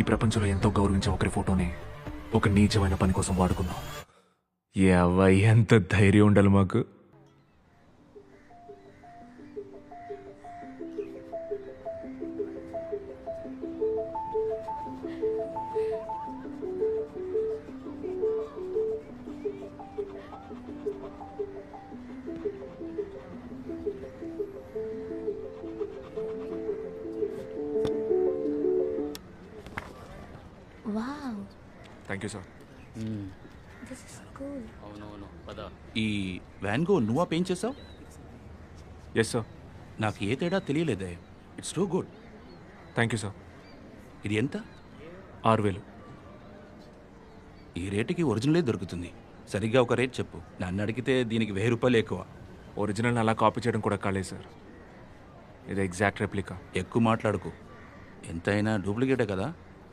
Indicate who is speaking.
Speaker 1: ప్రపంచంలో ఎంతో గౌరవించే ఒకరి ఫోటోని ఒక నీచమైన పని కోసం వాడుకున్నాం. ఎంత ధైర్యం ఉండాలి మాకు.
Speaker 2: Wow,
Speaker 1: thank you sir.
Speaker 2: This is cool.
Speaker 3: అవునవును పద. ఈ వ్యాన్గో నువ్వా పెయింట్ చేసావు?
Speaker 1: Yes sir.
Speaker 3: నాకు ఏ తేడా తెలియలేదే. It's too good.
Speaker 1: Thank you sir.
Speaker 3: ఇది ఎంత?
Speaker 1: 6,000.
Speaker 3: ఈ రేటుకి ఒరిజినలే దొరుకుతుంది. సరిగ్గా ఒక రేట్ చెప్పు. నన్ను అడిగితే దీనికి 1000 రూపాయలు ఎక్కువ.
Speaker 1: ఒరిజినల్ అలా కాపీ చేయడం కూడా కాలేదు సార్. ఇది ఎగ్జాక్ట్ రెప్లికా.
Speaker 3: ఎక్కువ మాట్లాడుకు. ఎంతైనా డూప్లికేటే కదా.